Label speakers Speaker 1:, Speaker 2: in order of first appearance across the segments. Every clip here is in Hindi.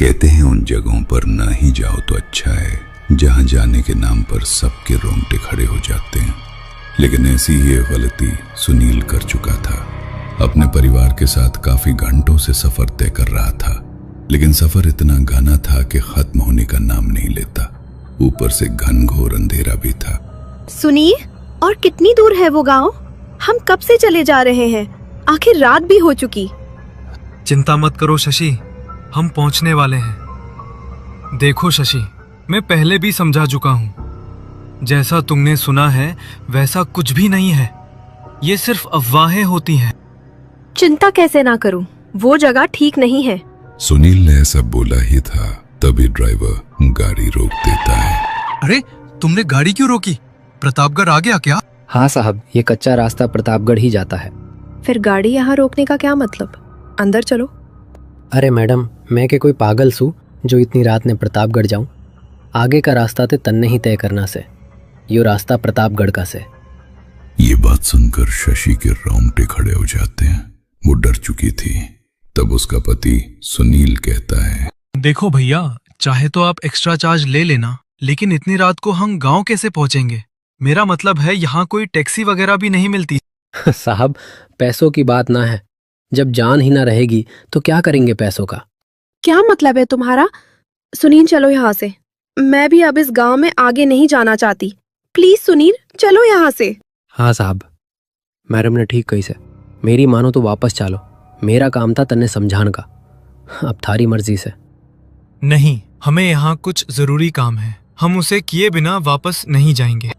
Speaker 1: कहते हैं उन जगहों पर ना ही जाओ तो अच्छा है जहां जाने के नाम पर सबके रोंगटे खड़े हो जाते हैं। लेकिन ऐसी ही एक गलती सुनील कर चुका था। अपने परिवार के साथ काफी घंटों से सफर तय कर रहा था, लेकिन सफर इतना घना था कि खत्म होने का नाम नहीं लेता। ऊपर से घनघोर अंधेरा भी था।
Speaker 2: सुनिए, और कितनी दूर है वो गांव? हम कब से चले जा रहे हैं? आखिर रात भी हो चुकी।
Speaker 3: चिंता मत करो शशि, हम पहुंचने वाले हैं। देखो शशि, मैं पहले भी समझा चुका हूं। जैसा तुमने सुना है वैसा कुछ भी नहीं है। ये सिर्फ अफवाहें होती हैं।
Speaker 2: चिंता कैसे ना करूं, वो जगह ठीक नहीं है।
Speaker 1: सुनील ने ऐसा बोला ही था, तभी ड्राइवर गाड़ी रोक देता है।
Speaker 3: अरे तुमने गाड़ी क्यों रोकी? प्रतापगढ़ आ गया क्या?
Speaker 4: हाँ साहब, ये कच्चा रास्ता प्रतापगढ़ ही जाता है।
Speaker 2: फिर गाड़ी यहाँ रोकने का क्या मतलब? अंदर चलो।
Speaker 4: अरे मैडम, मैं के कोई पागल सू जो इतनी रात ने प्रतापगढ़ जाऊं? आगे का रास्ता ते तन्ने ही तय करना से। यो रास्ता प्रतापगढ़ का से।
Speaker 1: ये बात सुनकर शशि के रोंगटे खड़े हो जाते हैं। वो डर चुकी थी। तब उसका पति सुनील कहता है,
Speaker 3: देखो भैया, चाहे तो आप एक्स्ट्रा चार्ज ले लेना, लेकिन इतनी रात को हम गांव कैसे पहुंचेंगे? मेरा मतलब है यहाँ कोई टैक्सी वगैरह भी नहीं मिलती।
Speaker 4: साहब, पैसों की बात ना है। जब जान ही ना रहेगी तो क्या करेंगे पैसों का?
Speaker 2: क्या मतलब है तुम्हारा? सुनील, चलो यहाँ से। मैं भी अब इस गांव में आगे नहीं जाना चाहती। प्लीज सुनील, चलो यहाँ से।
Speaker 4: हाँ साहब, मैडम ने ठीक कही से। मेरी मानो तो वापस चालो। मेरा काम था तन्ने समझाने का, अब थारी मर्जी से।
Speaker 3: नहीं, हमें यहाँ कुछ जरूरी काम है। हम उसे किए बिना वापस नहीं जाएंगे।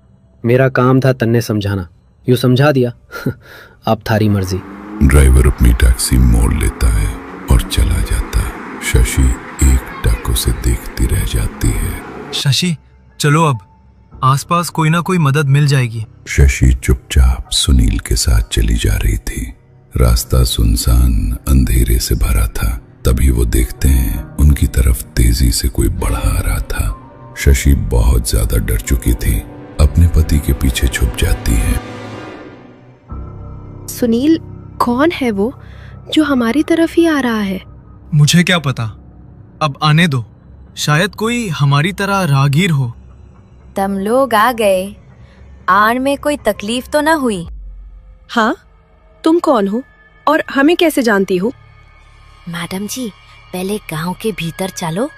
Speaker 4: मेरा काम था तन्ने समझाना, यूँ समझा दिया। अब थारी मर्जी।
Speaker 1: ड्राइवर अपनी टैक्सी मोड़ लेता है और चला जाता है। शशि एक टक उसे देखती रह जाती है।
Speaker 3: शशि, चलो अब, आसपास कोई ना कोई मदद मिल जाएगी।
Speaker 1: शशि चुपचाप सुनील के साथ चली जा रही थी। रास्ता सुनसान अंधेरे से भरा था। तभी वो देखते हैं उनकी तरफ तेजी से कोई बढ़ा आ रहा था। शशि बहुत ज्यादा डर चुकी थी। अपने पति के पीछे छुप जाती है।
Speaker 2: सुनील, कौन है वो जो हमारी तरफ ही आ रहा है?
Speaker 3: मुझे क्या पता, अब आने दो। शायद कोई हमारी तरह राहगीर हो।
Speaker 5: तुम लोग आ गए। आन में कोई तकलीफ तो ना हुई?
Speaker 2: हाँ, तुम कौन हो और हमें कैसे जानती हो?
Speaker 5: मैडम जी, पहले गांव के भीतर चलो,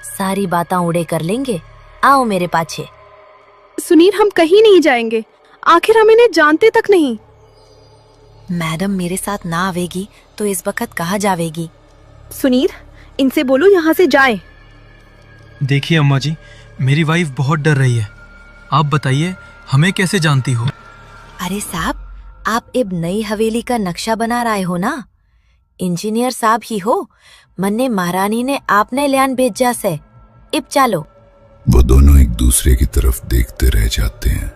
Speaker 5: सारी बातें उड़े कर लेंगे। आओ मेरे पाछे।
Speaker 2: सुनील, हम कहीं नहीं जाएंगे। आखिर हम इन्हें जानते तक नहीं।
Speaker 5: मैडम मेरे साथ ना आवेगी तो इस वक्त कहाँ जावेगी?
Speaker 2: सुनील, इनसे बोलो यहाँ से जाएं।
Speaker 3: देखिए अम्मा जी, मेरी वाइफ बहुत डर रही है। आप बताइए, हमें कैसे जानती हो?
Speaker 5: अरे साहब, आप अब नई हवेली का नक्शा बना रहे हो ना? इंजीनियर साहब ही हो। मन्ने महारानी ने आपने ल्यान भेजा से। अब चलो।
Speaker 1: वो दोनों एक दूसरे की तरफ देखते रह जाते हैं,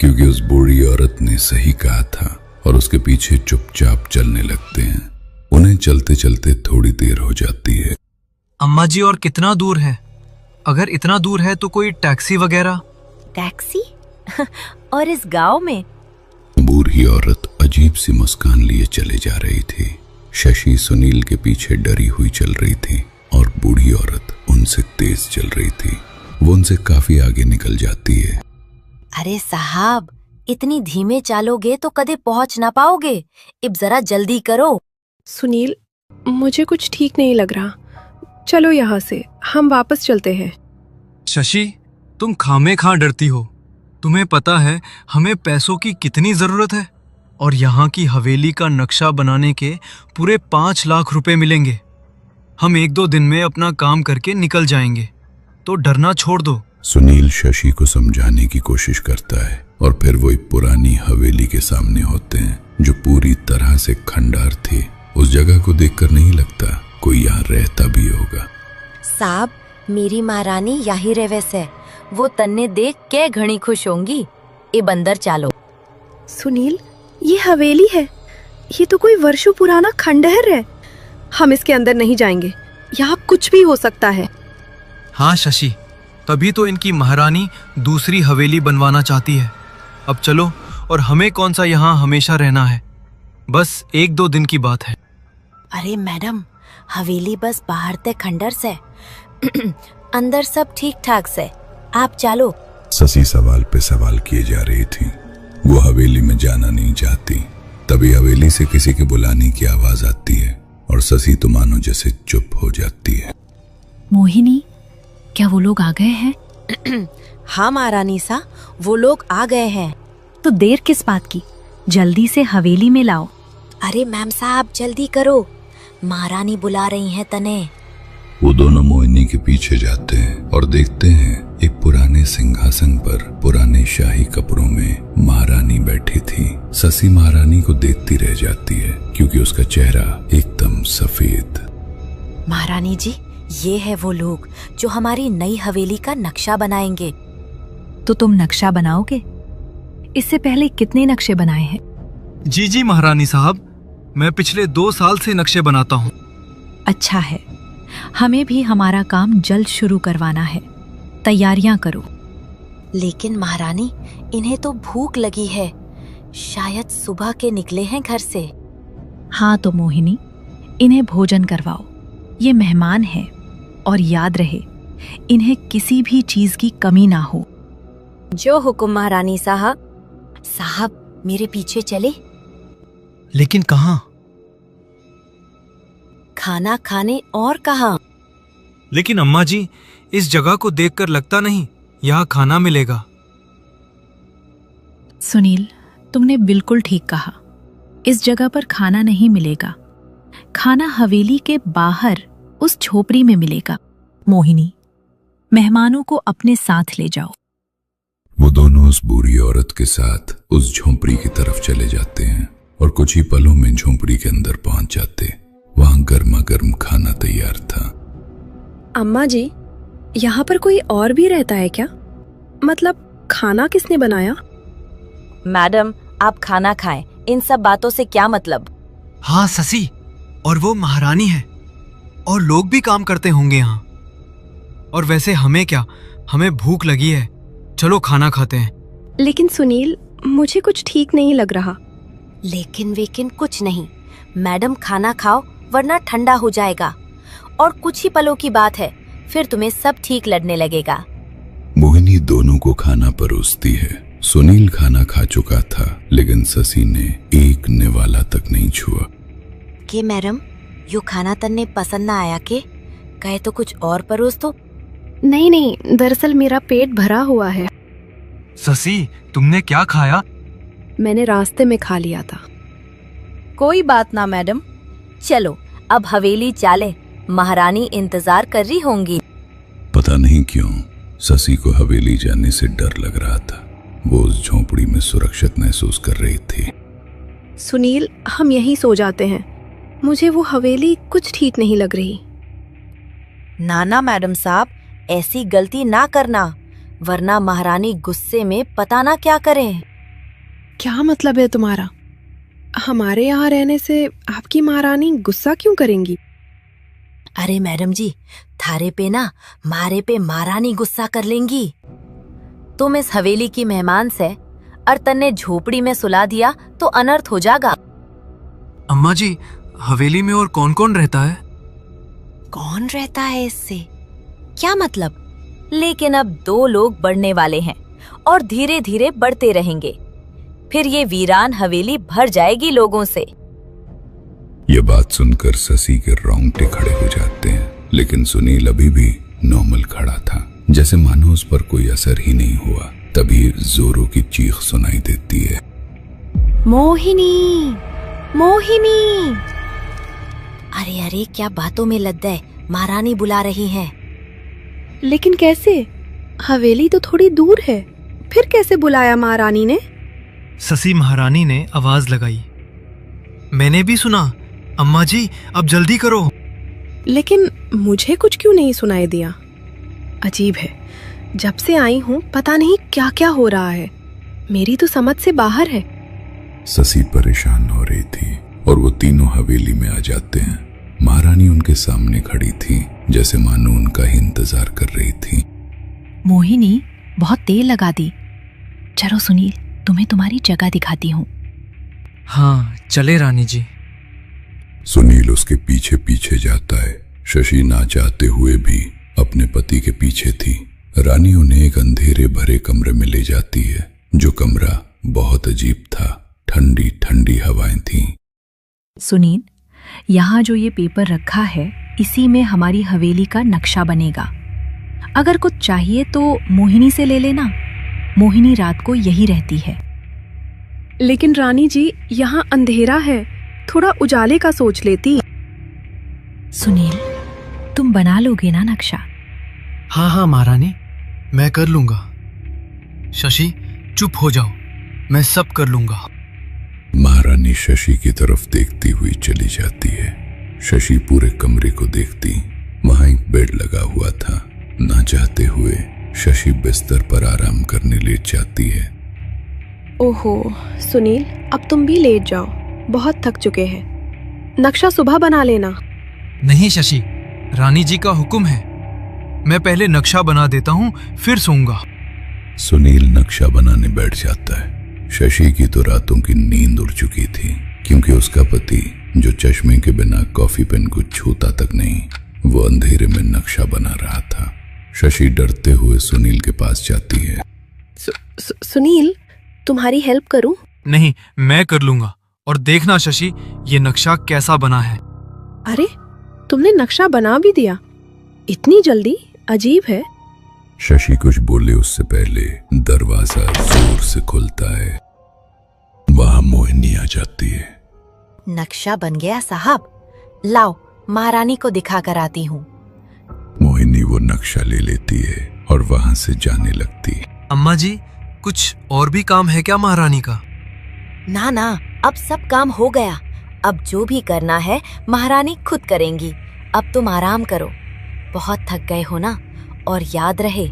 Speaker 1: क्योंकि उस बूढ़ी औरत ने सही कहा था, और उसके पीछे चुपचाप चलने लगते हैं। उन्हें चलते चलते थोड़ी देर हो जाती है।
Speaker 3: अम्मा जी, और कितना दूर है? अगर इतना दूर है तो कोई टैक्सी वगैरह?
Speaker 5: टैक्सी? और इस गांव में?
Speaker 1: बूढ़ी औरत अजीब सी मुस्कान लिए चले जा रही थी। शशि सुनील के पीछे डरी हुई चल रही थी और बूढ़ी औरत उनसे तेज चल रही थी। वो उनसे काफी आगे निकल जाती है।
Speaker 5: अरे साहब, इतनी धीमे चालोगे तो कदे पहुंच ना पाओगे। अब जरा जल्दी करो।
Speaker 2: सुनील, मुझे कुछ ठीक नहीं लग रहा। चलो यहाँ से, हम वापस चलते हैं।
Speaker 3: शशि, तुम खामे खां डरती हो। तुम्हें पता है हमें पैसों की कितनी जरूरत है, और यहाँ की हवेली का नक्शा बनाने के पूरे 5 लाख रुपए मिलेंगे। हम 1-2 दिन में अपना काम करके निकल जाएंगे, तो डरना छोड़ दो।
Speaker 1: सुनील शशि को समझाने की कोशिश करता है, और फिर वो एक पुरानी हवेली के सामने होते हैं जो पूरी तरह से खंडार थी। उस जगह को देखकर नहीं लगता कोई यहाँ रहता भी होगा।
Speaker 5: साहब, मेरी महारानी यही रहे से। वो तन्ने देख के घनी खुश होंगी। अब अंदर चालो।
Speaker 2: सुनील, ये हवेली है। ये तो कोई वर्षों पुराना खंडहर है। हम इसके अंदर नहीं जाएंगे। यहाँ कुछ भी हो सकता है।
Speaker 3: हाँ शशि, तभी तो इनकी महारानी दूसरी हवेली बनवाना चाहती है। अब चलो, और हमें कौन सा यहाँ हमेशा रहना है। बस 1-2 दिन की बात है।
Speaker 5: अरे मैडम, हवेली बस बाहर ते खंडर से, अंदर सब ठीक ठाक से, आप चलो।
Speaker 1: शशि सवाल पे सवाल किए जा रही थी। वो हवेली में जाना नहीं चाहती। तभी हवेली से किसी के बुलाने की आवाज आती है और शशि तो मानो जैसे चुप हो जाती है।
Speaker 6: मोहिनी, क्या वो लोग आ गए हैं?
Speaker 5: हाँ महारानी सा, वो लोग आ गए हैं।
Speaker 6: तो देर किस बात की, जल्दी से हवेली में लाओ।
Speaker 5: अरे मैम साहब जल्दी करो, महारानी बुला रही हैं तने।
Speaker 1: वो दोनों मोहिनी के पीछे जाते हैं और देखते हैं एक पुराने सिंहासन पर पुराने शाही कपड़ों में महारानी बैठी थी। शशि महारानी को देखती रह जाती है क्योंकि उसका चेहरा एकदम सफेद।
Speaker 5: महारानी जी, ये है वो लोग जो हमारी नई हवेली का नक्शा बनाएंगे।
Speaker 6: तो तुम नक्शा बनाओगे? इससे पहले कितने नक्शे बनाए हैं?
Speaker 3: जी जी महारानी साहब, मैं पिछले 2 साल से नक्शे बनाता हूँ।
Speaker 6: अच्छा है, हमें भी हमारा काम जल्द शुरू करवाना है। तैयारियां करो।
Speaker 5: लेकिन महारानी, इन्हें तो भूख लगी है, शायद सुबह के निकले हैं घर से।
Speaker 6: हाँ तो मोहिनी, इन्हें भोजन करवाओ। ये मेहमान हैं और याद रहे, इन्हें किसी भी चीज की कमी ना हो।
Speaker 5: जो हुक्म महारानी साहब। साहब मेरे पीछे चले।
Speaker 3: लेकिन कहाँ?
Speaker 5: खाना खाने और कहाँ?
Speaker 3: लेकिन अम्मा जी, इस जगह को देखकर लगता नहीं यहाँ खाना मिलेगा।
Speaker 6: सुनील, तुमने बिल्कुल ठीक कहा, इस जगह पर खाना नहीं मिलेगा। खाना हवेली के बाहर उस झोपड़ी में मिलेगा। मोहिनी, मेहमानों को अपने साथ ले जाओ।
Speaker 1: वो दोनों उस बुरी औरत के साथ उस झोंपड़ी की तरफ चले जाते हैं और कुछ ही पलों में झोंपड़ी के अंदर पहुंच जाते। वहां गर्मा गर्म खाना तैयार था।
Speaker 2: अम्मा जी, यहाँ पर कोई और भी रहता है क्या? मतलब खाना किसने बनाया?
Speaker 5: मैडम, आप खाना खाएं, इन सब बातों से क्या मतलब?
Speaker 3: हाँ शशि, और वो महारानी है और लोग भी काम करते होंगे यहाँ। और वैसे हमें क्या, हमें भूख लगी है, चलो खाना खाते हैं।
Speaker 2: लेकिन सुनील, मुझे कुछ ठीक नहीं लग रहा।
Speaker 5: लेकिन कुछ नहीं मैडम, खाना खाओ वरना ठंडा हो जाएगा। और कुछ ही पलों की बात है, फिर तुम्हें सब ठीक लगने लगेगा।
Speaker 1: मोहिनी दोनों को खाना परोसती है। सुनील खाना खा चुका था लेकिन शशि ने एक निवाला तक नहीं छुआ।
Speaker 5: के मैडम, यो खाना तन्ने पसंद ना आया के? कहे तो कुछ और परोस दो।
Speaker 2: नहीं, दरअसल मेरा पेट भरा हुआ है।
Speaker 3: शशि, तुमने क्या खाया?
Speaker 2: मैंने रास्ते में खा लिया था।
Speaker 5: कोई बात ना मैडम, चलो अब हवेली चाले, महारानी इंतजार कर रही होंगी।
Speaker 1: पता नहीं क्यों शशि को हवेली जाने से डर लग रहा था। वो उस झोंपड़ी में सुरक्षित महसूस कर रही थी।
Speaker 2: सुनील, हम यहीं सो जाते हैं। मुझे वो हवेली कुछ ठीक नहीं लग रही।
Speaker 5: ना मैडम साहब, ऐसी गलती ना करना, वरना महारानी गुस्से में पता ना क्या करें।
Speaker 2: क्या मतलब है तुम्हारा? हमारे यहाँ रहने से आपकी महारानी गुस्सा क्यों करेंगी?
Speaker 5: अरे मैडम जी, थारे पे ना मारे पे महारानी गुस्सा कर लेंगी। तुम इस हवेली की मेहमान से और तन्ने झोपड़ी में सुला दिया तो अनर्थ हो जाएगा।
Speaker 3: अम्मा जी, हवेली में और कौन कौन रहता है?
Speaker 5: कौन रहता है इससे क्या मतलब? लेकिन अब 2 लोग बढ़ने वाले हैं और धीरे धीरे बढ़ते रहेंगे। फिर ये वीरान हवेली भर जाएगी लोगों से।
Speaker 1: ये बात सुनकर शशि के रोंगटे खड़े हो जाते हैं, लेकिन सुनील अभी भी नॉर्मल खड़ा था, जैसे मानो उस पर कोई असर ही नहीं हुआ। तभी जोरों की चीख सुनाई देती है।
Speaker 2: मोहिनी, मोहिनी!
Speaker 5: अरे क्या बातों में लद है, महारानी बुला रही हैं।
Speaker 2: लेकिन कैसे? हवेली तो थोड़ी दूर है, फिर कैसे बुलाया महारानी ने?
Speaker 3: शशि महारानी ने आवाज लगाई। मैंने भी सुना। अम्मा जी, अब जल्दी करो।
Speaker 2: लेकिन मुझे कुछ क्यों नहीं सुनाई दिया? अजीब है, जब से आई हूँ पता नहीं क्या क्या हो रहा है। मेरी तो समझ से बाहर है।
Speaker 1: शशि परेशान हो रही थी और वो तीनों हवेली में आ जाते हैं। महारानी उनके सामने खड़ी थी, जैसे मानो उनका ही इंतजार कर रही थी।
Speaker 6: मोहिनी, बहुत देर लगा दी। चलो सुनील, तुम्हें तुम्हारी जगह दिखाती हूँ।
Speaker 3: हाँ चले रानी जी।
Speaker 1: सुनील उसके पीछे पीछे जाता है। शशि ना चाहते हुए भी पति के पीछे थी। रानी उन्हें एक अंधेरे भरे कमरे में ले जाती है, जो कमरा बहुत अजीब था। ठंडी ठंडी हवाएं थीं।
Speaker 6: सुनील, यहाँ जो ये पेपर रखा है, इसी में हमारी हवेली का नक्शा बनेगा। अगर कुछ चाहिए तो मोहिनी से ले लेना। मोहिनी रात को यही रहती है।
Speaker 2: लेकिन रानी जी, यहाँ अंधेरा है, थोड़ा उजाले का सोच लेती।
Speaker 6: सुनील, तुम बना लोगे ना नक्शा?
Speaker 3: हाँ हाँ महारानी, मैं कर लूंगा। शशि, चुप हो जाओ, मैं सब कर लूंगा।
Speaker 1: महारानी शशि की तरफ देखती हुई चली जाती है। शशि पूरे कमरे को देखती। वहां एक बेड लगा हुआ था। ना चाहते हुए शशि बिस्तर पर आराम करने लेट जाती है।
Speaker 2: ओहो सुनील, अब तुम भी लेट जाओ, बहुत थक चुके हैं। नक्शा सुबह बना लेना।
Speaker 3: नहीं शशि, रानी जी का हुक्म है। मैं पहले नक्शा बना देता हूँ, फिर सोऊंगा।
Speaker 1: सुनील नक्शा बनाने बैठ जाता है। शशि की तो रातों की नींद उड़ चुकी थी, क्योंकि उसका पति, जो चश्मे के बिना कॉफी पेन को छूता तक नहीं, वो अंधेरे में नक्शा बना रहा था। शशि डरते हुए सुनील के पास जाती है।
Speaker 2: सुनील, तुम्हारी हेल्प करूं?
Speaker 3: नहीं, मैं कर लूंगा। और देखना शशि, ये नक्शा कैसा बना है।
Speaker 2: अरे, तुमने नक्शा बना भी दिया इतनी जल्दी? अजीब है।
Speaker 1: शशि कुछ बोले उससे पहले दरवाजा जोर से खुलता है। वहां मोहिनी आ जाती है।
Speaker 5: नक्शा बन गया साहब, लाओ महारानी को दिखा कर आती हूँ।
Speaker 1: मोहिनी वो नक्शा ले लेती है और वहां से जाने लगती।
Speaker 3: अम्मा जी, कुछ और भी काम है क्या महारानी का?
Speaker 5: ना ना, अब सब काम हो गया। अब जो भी करना है महारानी खुद करेंगी। अब तुम आराम करो, बहुत थक गए हो ना। और याद रहे,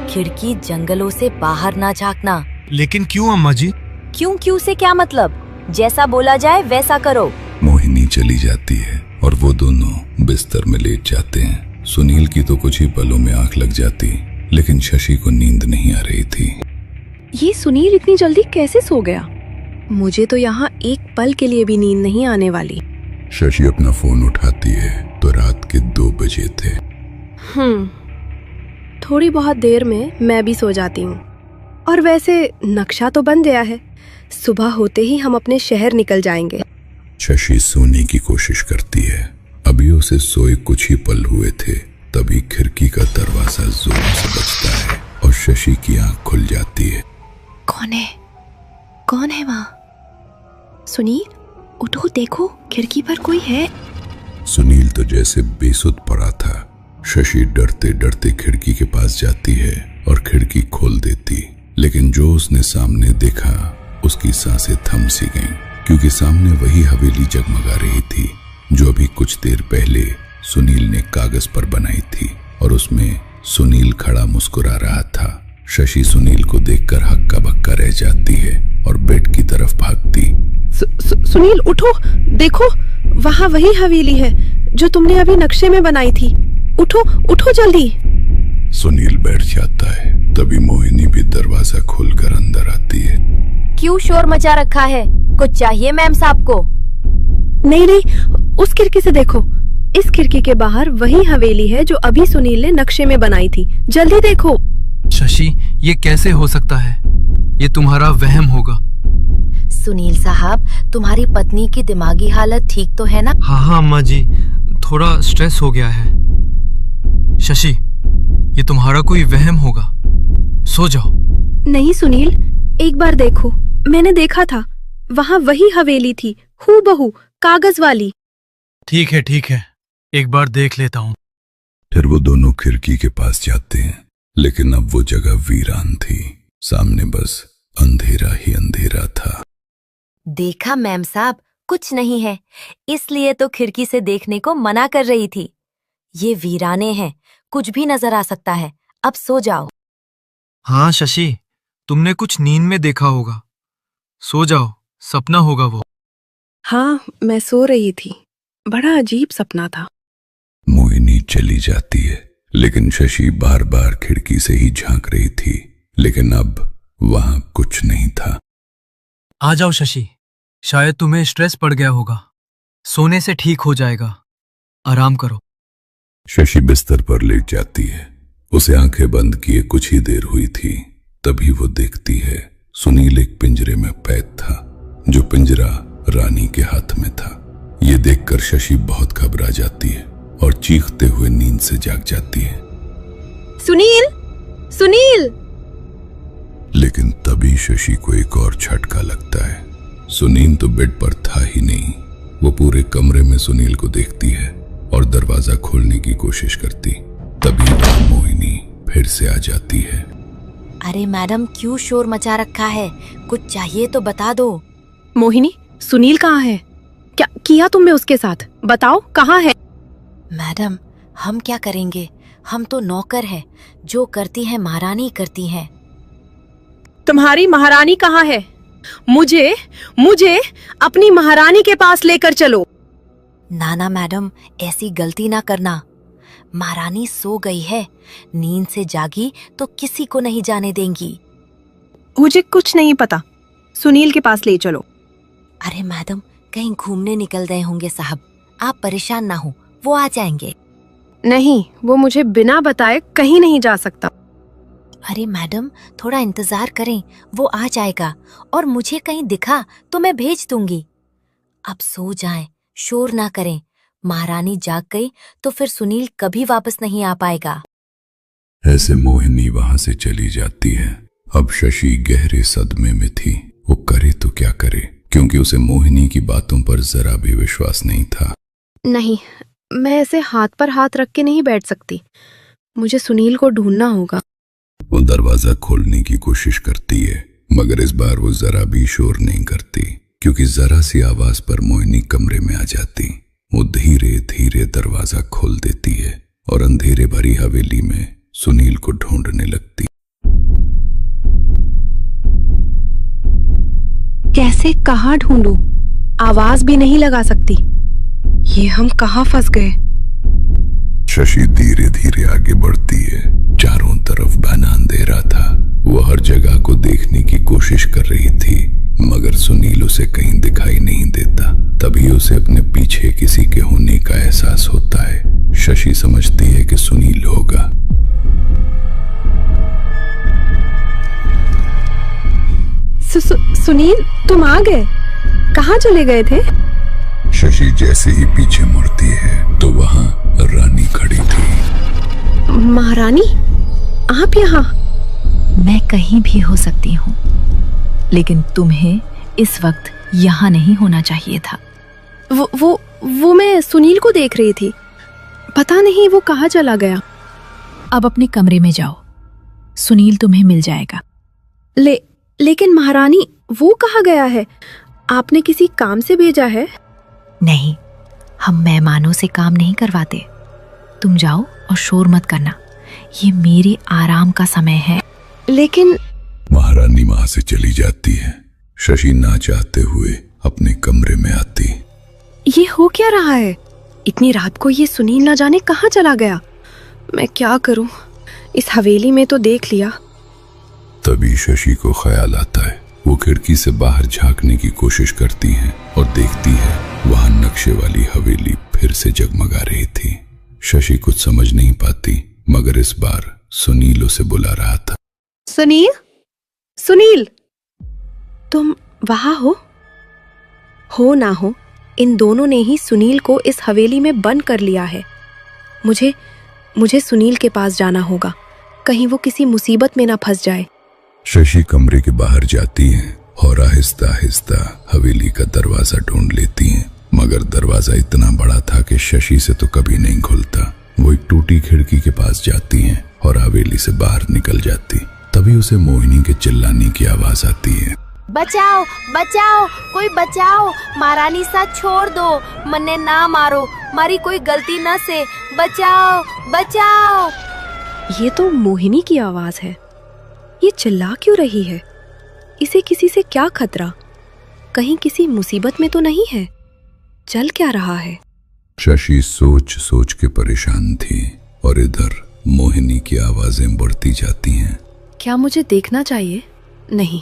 Speaker 5: खिड़की जंगलों से बाहर ना झांकना।
Speaker 3: लेकिन क्यों अम्मा जी?
Speaker 5: क्यों से क्या मतलब? जैसा बोला जाए वैसा करो।
Speaker 1: मोहिनी चली जाती है और वो दोनों बिस्तर में लेट जाते हैं। सुनील की तो कुछ ही पलों में आंख लग जाती, लेकिन शशि को नींद नहीं आ रही थी।
Speaker 2: ये सुनील इतनी जल्दी कैसे सो गया? मुझे तो यहाँ एक पल के लिए भी नींद नहीं आने वाली।
Speaker 1: शशि अपना फोन उठाती है तो रात के 2 बजे थे।
Speaker 2: थोड़ी बहुत देर में मैं भी सो जाती हूँ। और वैसे नक्शा तो बन गया है, सुबह होते ही हम अपने शहर निकल जाएंगे।
Speaker 1: शशि सोने की कोशिश करती है। अभी उसे सोए कुछ ही पल हुए थे, तभी खिड़की का दरवाजा जोर से बजता है और शशि की आंख खुल जाती है।
Speaker 2: कौन है वहाँ? सुनील, उठो, देखो खिड़की पर कोई है।
Speaker 1: सुनील तो जैसे बेसुध पड़ा था। शशि डरते डरते खिड़की के पास जाती है और खिड़की खोल देती, लेकिन जो उसने सामने देखा, उसकी सांसें थम सी गईं, क्योंकि सामने वही हवेली जगमगा रही थी जो अभी कुछ देर पहले सुनील ने कागज पर बनाई थी, और उसमें सुनील खड़ा मुस्कुरा रहा था। शशि सुनील को देखकर हक्का बक्का रह जाती है और बेड की तरफ भागती।
Speaker 2: सुनील उठो, देखो वहाँ वही हवेली है जो तुमने अभी नक्शे में बनाई थी। उठो उठो जल्दी।
Speaker 1: सुनील बैठ जाता है, तभी मोहिनी भी दरवाजा खोलकर अंदर आती है।
Speaker 5: क्यों शोर मचा रखा है? कुछ चाहिए मैम साहब को?
Speaker 2: नहीं, उस खिड़की से देखो। इस खिड़की के बाहर वही हवेली है जो अभी सुनील ने नक्शे में बनाई थी। जल्दी देखो।
Speaker 3: शशि, ये कैसे हो सकता है? ये तुम्हारा वहम होगा।
Speaker 5: सुनील साहब, तुम्हारी पत्नी की दिमागी हालत ठीक तो है ना?
Speaker 3: हाँ अम्मा जी, थोड़ा स्ट्रेस हो गया है। शशि, ये तुम्हारा कोई वहम होगा, सो जाओ।
Speaker 2: नहीं सुनील, एक बार देखो, मैंने देखा था, वहाँ वही हवेली थी, हूबहू कागज वाली।
Speaker 3: ठीक है, एक बार देख लेता हूँ।
Speaker 1: फिर वो दोनों खिड़की के पास जाते हैं, लेकिन अब वो जगह वीरान थी। सामने बस अंधेरा ही अंधेरा था।
Speaker 5: देखा मैम साहब, कुछ नहीं है, इसलिए तो खिड़की से देखने को मना कर रही थी। ये वीराने हैं, कुछ भी नजर आ सकता है। अब सो जाओ।
Speaker 3: हाँ शशि, तुमने कुछ नींद में देखा होगा, सो जाओ, सपना होगा वो।
Speaker 2: हाँ, मैं सो रही थी, बड़ा अजीब सपना था।
Speaker 1: मोहिनी चली जाती है, लेकिन शशि बार बार खिड़की से ही झांक रही थी, लेकिन अब वहां कुछ नहीं था।
Speaker 3: आ जाओ शशि, शायद तुम्हें स्ट्रेस पड़ गया होगा, सोने से ठीक हो जाएगा, आराम करो।
Speaker 1: शशि बिस्तर पर लेट जाती है। उसे आंखें बंद किए कुछ ही देर हुई थी, तभी वो देखती है सुनील एक पिंजरे में कैद था, जो पिंजरा रानी के हाथ में था। ये देखकर शशि बहुत घबरा जाती है और चीखते हुए नींद से जाग जाती है।
Speaker 2: सुनील, सुनील!
Speaker 1: लेकिन तभी शशि को एक और झटका लगता है। सुनील तो बेड पर था ही नहीं। वो पूरे कमरे में सुनील को देखती है और दरवाजा खोलने की कोशिश करती। तभी वहां मोहिनी फिर से आ जाती है।
Speaker 5: अरे मैडम, क्यों शोर मचा रखा है? कुछ चाहिए तो बता दो।
Speaker 2: मोहिनी, सुनील कहाँ है? क्या किया तुमने उसके साथ? बताओ, कहाँ है?
Speaker 5: मैडम, हम क्या करेंगे? हम तो नौकर हैं। जो करती है महारानी करती है।
Speaker 2: तुम्हारी महारानी कहाँ है? मुझे अपनी महारानी के पास लेकर चलो।
Speaker 5: ना मैडम, ऐसी गलती ना करना। महारानी सो गई है, नींद से जागी तो किसी को नहीं जाने देंगी।
Speaker 2: मुझे कुछ नहीं पता, सुनील के पास ले चलो।
Speaker 5: अरे मैडम, कहीं घूमने निकल गए होंगे साहब। आप परेशान ना हो, वो आ जाएंगे।
Speaker 2: नहीं, वो मुझे बिना बताए कहीं नहीं जा सकता।
Speaker 5: अरे मैडम, थोड़ा इंतजार करें, वो आ जाएगा। और मुझे कहीं दिखा तो मैं भेज दूंगी। अब सो जाएं, शोर ना करें। महारानी जाग गई तो फिर सुनील कभी वापस नहीं आ पाएगा।
Speaker 1: ऐसे मोहिनी वहां से चली जाती है। अब शशि गहरे सदमे में थी। वो करे तो क्या करे, क्योंकि उसे मोहिनी की बातों पर जरा भी विश्वास नहीं था।
Speaker 2: नहीं, मैं ऐसे हाथ पर हाथ रख के नहीं बैठ सकती। मुझे सुनील को ढूंढना होगा।
Speaker 1: वो दरवाजा खोलने की कोशिश करती है, मगर इस बार वो जरा भी शोर नहीं करती, क्योंकि जरा सी आवाज पर मोहिनी कमरे में आ जाती। वो धीरे धीरे दरवाजा खोल देती है और अंधेरे भरी हवेली में सुनील को ढूंढने लगती।
Speaker 2: कैसे, कहाँ ढूंढूं? आवाज भी नहीं लगा सकती। ये हम कहाँ फंस गए?
Speaker 1: शशि धीरे धीरे आगे बढ़ती है। चारों तरफ घना अंधेरा था। वो हर जगह को देखने की कोशिश कर रही थी, मगर सुनील उसे कहीं दिखाई नहीं देता। तभी उसे अपने पीछे किसी के होने का एहसास होता है। शशि समझती है कि सुनील होगा।
Speaker 2: सुनील, तुम आ गए? कहाँ चले गए थे?
Speaker 1: शशि जैसे ही पीछे मुड़ती है तो वहां रानी खड़ी थी।
Speaker 2: महारानी, आप यहाँ?
Speaker 6: मैं कहीं भी हो सकती हूँ, लेकिन तुम्हें इस वक्त यहाँ नहीं होना चाहिए था।
Speaker 2: वो मैं सुनील को देख रही थी। पता नहीं वो कहाँ चला गया।
Speaker 6: अब अपने कमरे में जाओ, सुनील तुम्हें मिल जाएगा।
Speaker 2: लेकिन महारानी, वो कहाँ गया है? आपने किसी काम से भेजा है?
Speaker 6: नहीं, हम मेहमानों से काम नहीं करवाते। तुम जाओ और शोर मत करना, ये मेरे आराम का समय है।
Speaker 2: लेकिन
Speaker 1: महारानी वहां से चली जाती है। शशि ना चाहते हुए अपने कमरे में आती।
Speaker 2: ये हो क्या रहा है? इतनी रात को ये सुनील न जाने कहाँ चला गया। मैं क्या करूं? इस हवेली में तो देख लिया।
Speaker 1: तभी शशि को ख्याल आता है। वो खिड़की से बाहर झांकने की कोशिश करती है और देखती है वहां नक्शे वाली हवेली फिर से जगमगा रही थी। शशि कुछ समझ नहीं पाती, मगर इस बार सुनील उसे बुला रहा था।
Speaker 2: सुनील, सुनील, तुम वहां हो ना हो, इन दोनों ने ही सुनील को इस हवेली में बंद कर लिया है। मुझे सुनील के पास जाना होगा, कहीं वो किसी मुसीबत में ना फंस जाए।
Speaker 1: शशि कमरे के बाहर जाती है और आहिस्ता आहिस्ता हवेली का दरवाजा ढूंढ लेती है, मगर दरवाजा इतना बड़ा था कि शशि से तो कभी नहीं खुलता। वो एक टूटी खिड़की के पास जाती है और हवेली से बाहर निकल जाती। तभी उसे मोहिनी के चिल्लाने की आवाज आती है।
Speaker 5: बचाओ, बचाओ, कोई बचाओ, महारानी साथ छोड़ दो, मन्ने ना मारो, मारी कोई गलती न से, बचाओ, बचाओ।
Speaker 2: ये तो मोहिनी की आवाज है। ये चिल्ला क्यों रही है? इसे किसी से क्या खतरा? कहीं किसी मुसीबत में तो नहीं है? चल क्या रहा है?
Speaker 1: शशि सोच सोच के परेशान थी और इधर मोहिनी की आवाजें बढ़ती जाती हैं।
Speaker 2: क्या मुझे देखना चाहिए? नहीं,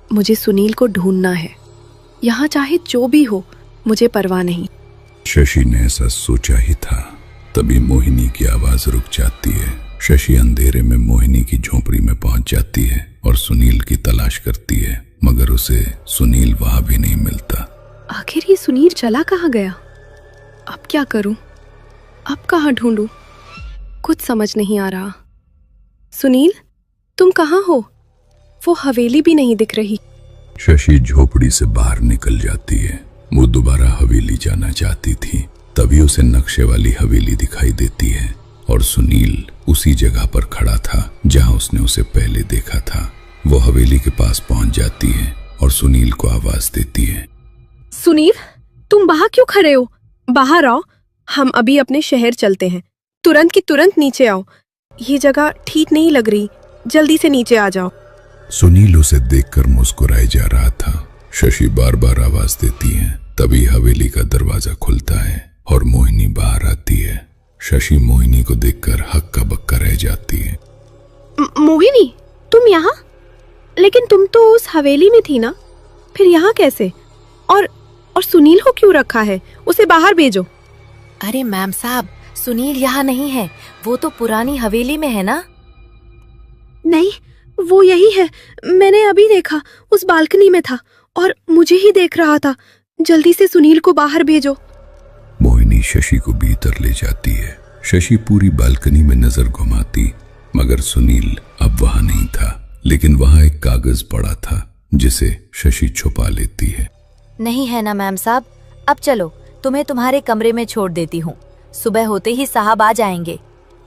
Speaker 2: मुझे सुनील को ढूंढना है। यहाँ चाहे जो भी हो, मुझे परवाह नहीं।
Speaker 1: शशि ने ऐसा सोचा ही था। तभी मोहिनी की आवाज रुक जाती है। शशि अंधेरे में मोहिनी की झोपड़ी में पहुंच जाती है और सुनील की तलाश करती है, मगर उसे सुनील वहां भी नहीं मिलता।
Speaker 2: आखिर ये सुनील चला कहाँ गया? अब क्या करूं? अब कहाँ ढूंढूं? कुछ समझ नहीं आ रहा। सुनील, तुम कहाँ हो? वो हवेली भी नहीं दिख रही।
Speaker 1: शशि झोपड़ी से बाहर निकल जाती है। वो दोबारा हवेली जाना चाहती थी, तभी उसे नक्शे वाली हवेली दिखाई देती है और सुनील उसी जगह पर खड़ा था जहां उसने उसे पहले देखा था। वो हवेली के पास पहुंच जाती है और सुनील को आवाज देती है।
Speaker 2: सुनील, तुम बाहर क्यों खड़े हो? बाहर आओ, हम अभी अपने शहर चलते हैं। तुरंत की तुरंत नीचे आओ। ये जगह ठीक नहीं लग रही, जल्दी से नीचे आ जाओ।
Speaker 1: सुनील उसे देखकर मुस्कुराए जा रहा था। शशि बार बार आवाज देती है, तभी हवेली का दरवाजा खुलता है और मोहिनी बाहर आती है। शशि मोहिनी को देखकर हक्का बक्का रह जाती है।
Speaker 2: मोहिनी, तुम यहाँ? लेकिन तुम तो उस हवेली में थी ना, फिर यहाँ कैसे? और सुनील को क्यों रखा है? उसे बाहर भेजो।
Speaker 5: अरे मैम साहब, सुनील यहाँ नहीं है, वो तो पुरानी हवेली में है ना।
Speaker 2: नहीं, वो यही है। मैंने अभी देखा, उस बालकनी में था और मुझे ही देख रहा था। जल्दी से सुनील को बाहर भेजो।
Speaker 1: मोहिनी शशि को भीतर ले जाती है। शशि पूरी बालकनी में नजर घुमाती, मगर सुनील अब वहां नहीं था। लेकिन वहां एक कागज पड़ा था जिसे शशि छुपा लेती है।
Speaker 5: नहीं है ना मैम साहब, अब चलो, तुम्हें तुम्हारे कमरे में छोड़ देती हूँ। सुबह होते ही साहब आ जाएंगे।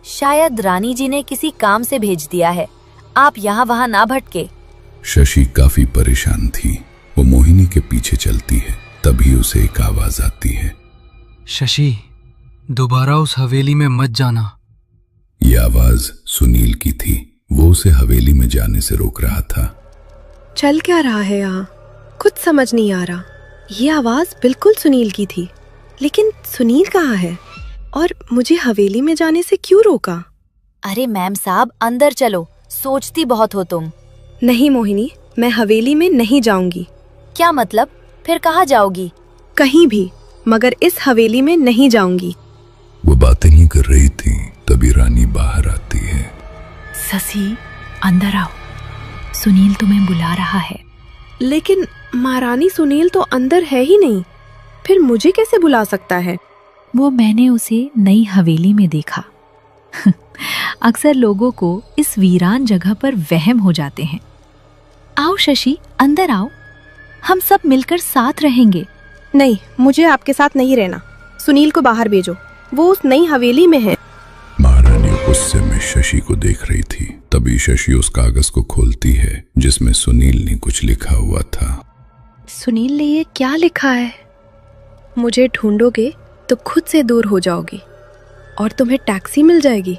Speaker 5: शायद रानी जी ने किसी काम से भेज दिया है। आप यहाँ वहाँ ना भटके।
Speaker 1: शशि काफी परेशान थी। वो मोहिनी के पीछे चलती है, तभी उसे एक आवाज आती है।
Speaker 3: शशि, दोबारा उस हवेली में मत जाना।
Speaker 1: ये आवाज सुनील की थी। वो उसे हवेली में जाने से रोक रहा था।
Speaker 2: चल क्या रहा है यहाँ? कुछ समझ नहीं आ रहा। ये आवाज बिल्कुल सुनील की थी, लेकिन सुनील कहाँ है और मुझे हवेली में जाने से क्यों रोका?
Speaker 5: अरे मैम साहब, अंदर चलो, सोचती बहुत हो तुम।
Speaker 2: नहीं मोहिनी, मैं हवेली में नहीं जाऊंगी।
Speaker 5: क्या मतलब? फिर कहाँ जाओगी?
Speaker 2: कहीं भी, मगर इस हवेली में नहीं जाऊंगी।
Speaker 1: वो बातें ही कर रही थी, तभी रानी बाहर आती है।
Speaker 6: शशि, अंदर आओ, सुनील तुम्हें बुला रहा है।
Speaker 2: लेकिन महारानी, सुनील तो अंदर है ही नहीं, फिर मुझे कैसे बुला सकता है?
Speaker 6: वो मैंने उसे नई हवेली में देखा। अक्सर लोगों को इस वीरान जगह पर वहम हो जाते हैं। आओ शशि, अंदर आओ, हम सब मिलकर साथ रहेंगे।
Speaker 2: नहीं, मुझे आपके साथ नहीं रहना। सुनील को बाहर भेजो, वो उस नई हवेली में है।
Speaker 1: महारानी गुस्से में शशि को देख रही थी, तभी शशि उस कागज को खोलती है जिसमें सुनील ने कुछ लिखा हुआ था।
Speaker 2: सुनील ने ये क्या लिखा है? मुझे ढूंढोगे तो खुद से दूर हो जाओगी और तुम्हें टैक्सी मिल जाएगी।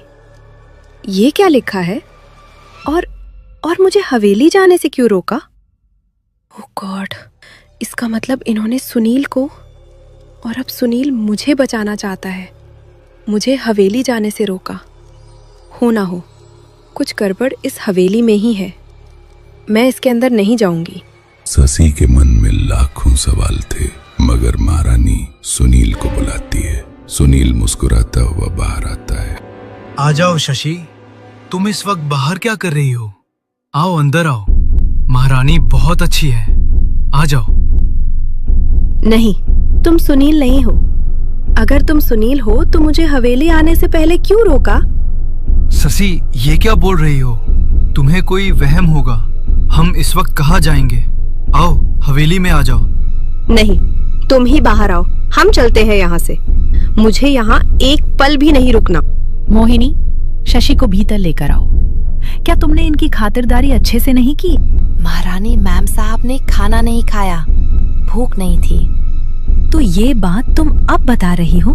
Speaker 2: ये क्या लिखा है? और मुझे हवेली जाने से क्यों रोका? ओह गॉड, इसका मतलब इन्होंने सुनील को, और अब सुनील मुझे बचाना चाहता है। मुझे हवेली जाने से रोका। हो ना हो, कुछ गड़बड़ इस हवेली में ही है। मैं इसके अंदर नहीं जाऊंगी।
Speaker 1: शशि के मन में लाखों सवाल थे, मगर महारानी सुनील को बुलाती है। सुनील मुस्कुराता हुआ बाहर आता है।
Speaker 3: आ जाओ शशि, तुम इस वक्त बाहर क्या कर रही हो? आओ अंदर आओ, महारानी बहुत अच्छी है, आ जाओ।
Speaker 2: नहीं, तुम सुनील नहीं हो। अगर तुम सुनील हो तो मुझे हवेली आने से पहले क्यों रोका?
Speaker 3: शशि, ये क्या बोल रही हो? तुम्हें कोई वहम होगा। हम इस वक्त कहाँ जाएंगे? आओ हवेली में आ जाओ।
Speaker 2: नहीं, तुम ही बाहर आओ, हम चलते हैं यहाँ से। मुझे यहाँ एक पल भी नहीं रुकना।
Speaker 6: मोहिनी, शशि को भीतर लेकर आओ। क्या तुमने इनकी खातिरदारी अच्छे से नहीं की?
Speaker 5: महारानी, मैम साहब ने खाना नहीं खाया, भूख नहीं थी।
Speaker 6: तो ये बात तुम अब बता रही हो?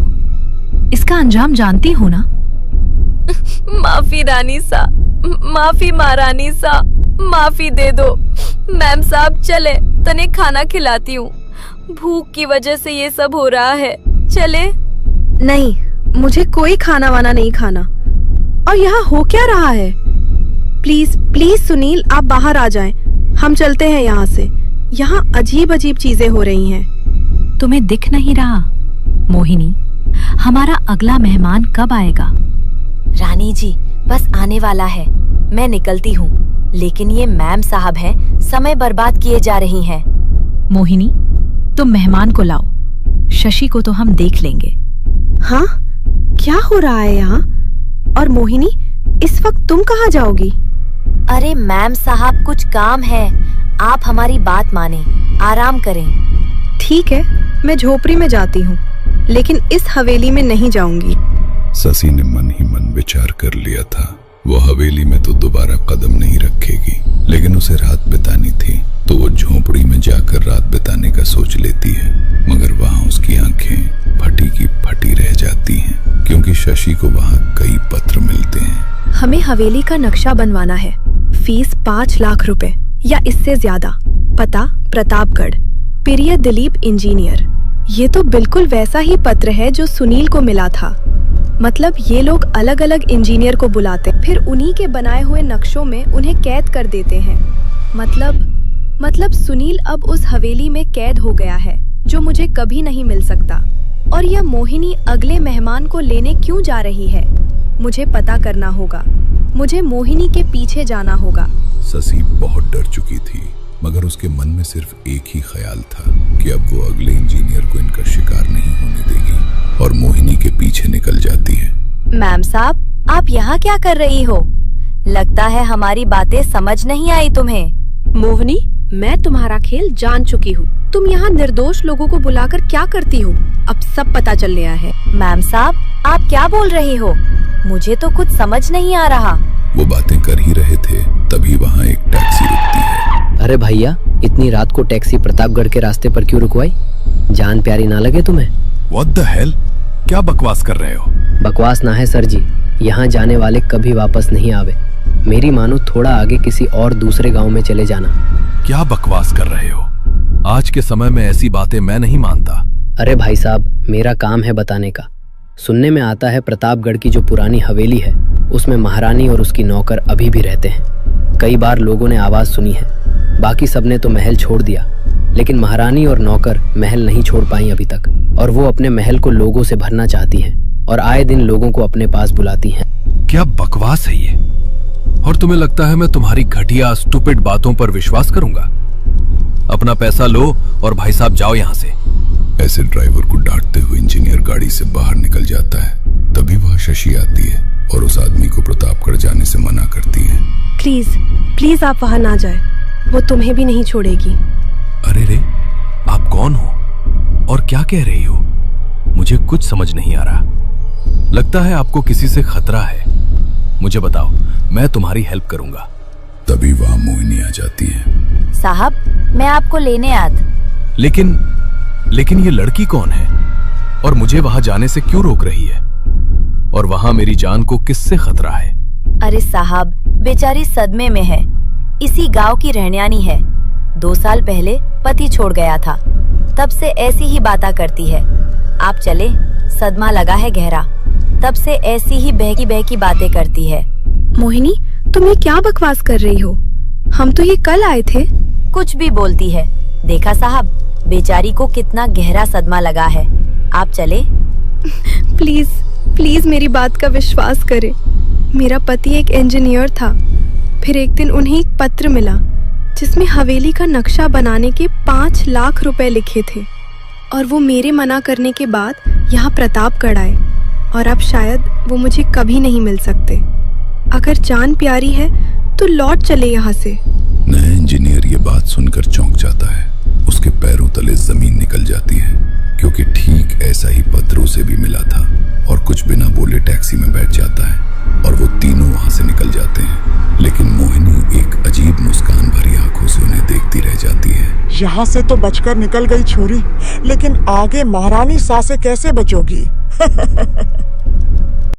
Speaker 6: इसका अंजाम जानती हो ना?
Speaker 5: माफी रानी सा, माफी महारानी सा, माफी दे दो। मैम साहब चले, तने खाना खिलाती हूँ। भूख की वजह से ये सब हो रहा है, चले।
Speaker 2: नहीं, मुझे कोई खाना वाना नहीं खाना। और यहाँ हो क्या रहा है? प्लीज प्लीज सुनील, आप बाहर आ जाएं। हम चलते हैं यहाँ से। यहाँ अजीब अजीब चीजें हो रही हैं।
Speaker 6: तुम्हें दिख नहीं रहा? मोहिनी, हमारा अगला मेहमान कब आएगा?
Speaker 5: रानी जी, बस आने वाला है, मैं निकलती हूँ। लेकिन ये मैम साहब हैं, समय बर्बाद किए जा रही हैं।
Speaker 6: मोहिनी, तुम मेहमान को लाओ, शशि को तो हम देख लेंगे।
Speaker 2: हाँ, क्या हो रहा है यहाँ? और मोहिनी, इस वक्त तुम कहाँ जाओगी?
Speaker 5: अरे मैम साहब, कुछ काम है, आप हमारी बात माने, आराम करें।
Speaker 2: ठीक है, मैं झोपड़ी में जाती हूँ, लेकिन इस हवेली में नहीं जाऊंगी।
Speaker 1: शशि ने मन ही मन विचार कर लिया था, वो हवेली में तो दोबारा कदम नहीं रखेगी, लेकिन उसे रात बितानी थी तो वो झोपड़ी में जाकर रात बिताने का सोच लेती है। मगर वहाँ उसकी आंखें फटी की फटी रह जाती हैं, क्योंकि शशि को वहाँ कई पत्र मिलते हैं।
Speaker 2: हमें हवेली का नक्शा बनवाना है, फीस 5 लाख रुपए या इससे ज्यादा, पता प्रतापगढ़, पीरियड दिलीप इंजीनियर। ये तो बिल्कुल वैसा ही पत्र है जो सुनील को मिला था। मतलब ये लोग अलग अलग इंजीनियर को बुलाते, फिर उन्हीं के बनाए हुए नक्शों में उन्हें कैद कर देते हैं। मतलब सुनील अब उस हवेली में कैद हो गया है, जो मुझे कभी नहीं मिल सकता। और यह मोहिनी अगले मेहमान को लेने क्यों जा रही है? मुझे पता करना होगा, मुझे मोहिनी के पीछे जाना होगा।
Speaker 1: शशि बहुत डर चुकी थी, मगर उसके मन में सिर्फ एक ही ख्याल था कि अब वो अगले इंजीनियर को इनका शिकार नहीं होने देगी, और मोहिनी के पीछे निकल जाती है।
Speaker 5: मैम साहब, आप यहाँ क्या कर रही हो? लगता है हमारी बातें समझ नहीं आई तुम्हें।
Speaker 2: मोहिनी, मैं तुम्हारा खेल जान चुकी हूँ। तुम यहाँ निर्दोष लोगों को बुलाकर क्या करती हो? अब सब पता चल गया है।
Speaker 5: मैम साहब, आप क्या बोल रही हो? मुझे तो कुछ समझ नहीं आ रहा।
Speaker 1: वो बातें कर ही रहे थे, तभी वहाँ एक टैक्सी रुकती है।
Speaker 4: अरे भैया, इतनी रात को टैक्सी प्रतापगढ़ के रास्ते पर क्यों रुकवाई? जान प्यारी ना लगे तुम्हें?
Speaker 7: What the hell? क्या बकवास कर रहे हो?
Speaker 4: बकवास ना है सर जी, यहाँ जाने वाले कभी वापस नहीं आवे। मेरी मानो थोड़ा आगे किसी और दूसरे गांव में चले जाना।
Speaker 7: क्या बकवास कर रहे हो? आज के समय में ऐसी बातें मैं नहीं मानता।
Speaker 4: अरे भाई साहब, मेरा काम है बताने का। सुनने में आता है प्रतापगढ़ की जो पुरानी हवेली है, उसमें महारानी और उसकी नौकर अभी भी रहते हैं। कई बार लोगों ने आवाज सुनी है, बाकी सबने तो महल छोड़ दिया, लेकिन महारानी और नौकर महल नहीं छोड़ पाई अभी तक, और वो अपने महल को लोगों से भरना चाहती हैं और आए दिन लोगों को अपने पास बुलाती हैं।
Speaker 7: क्या बकवास है ये? और तुम्हें लगता है मैं तुम्हारी घटिया स्टूपिड बातों पर विश्वास करूंगा? अपना पैसा लो और भाई साहब जाओ यहाँ से।
Speaker 1: ऐसे ड्राइवर को डांटते हुए इंजीनियर गाड़ी से बाहर निकल जाता है। तभी वह शशि आती है और उस आदमी को प्रतापगढ़ जाने से मना करती है।
Speaker 2: प्लीज आप वहाँ ना जाए, वो तुम्हें भी नहीं छोड़ेगी।
Speaker 7: अरे रे, आप कौन हो और क्या कह रही हो? मुझे कुछ समझ नहीं आ रहा। लगता है आपको किसी से खतरा है। मुझे बताओ, मैं तुम्हारी हेल्प करूंगा।
Speaker 1: तभी वहां मोहिनी आ जाती है।
Speaker 5: साहब, मैं आपको लेने
Speaker 7: लेकिन ये लड़की कौन है और मुझे वहां जाने से क्यों रोक रही है? और वहां मेरी जान को किससे खतरा है?
Speaker 5: अरे साहब, बेचारी सदमे में है। इसी गांव की रहनियानी है। 2 साल पहले पति छोड़ गया था, तब से ऐसी ही बातें करती है। आप चले, सदमा लगा है गहरा, तब से ऐसी ही बहकी बातें करती है।
Speaker 2: मोहिनी, तुम ये क्या बकवास कर रही हो? हम तो ये कल आए थे।
Speaker 5: कुछ भी बोलती है। देखा साहब, बेचारी को कितना गहरा सदमा लगा है। आप चले।
Speaker 2: प्लीज मेरी बात का विश्वास करें। मेरा पति एक इंजीनियर था। फिर एक दिन उन्हें एक पत्र मिला जिसमें हवेली का नक्शा बनाने के 5 लाख रुपए लिखे थे, और वो मेरे मना करने के बाद यहाँ प्रतापगढ़ आए, और अब शायद वो मुझे कभी नहीं मिल सकते। अगर जान प्यारी है तो लौट चले यहाँ से।
Speaker 1: नया इंजीनियर ये बात सुनकर चौंक जाता है। उसके पैरों तले जमीन निकल जाती है, क्योंकि ठीक ऐसा ही पत्र उसे भी मिला था। और कुछ बिना बोले टैक्सी में बैठ जाता है और वो तीनों वहां से निकल जाते हैं। लेकिन मोहिनी एक अजीब मुस्कान भरी आंखों से उन्हें देखती रह जाती है।
Speaker 8: यहाँ से तो बचकर निकल गई छोरी, लेकिन आगे महारानी सा से कैसे बचोगी?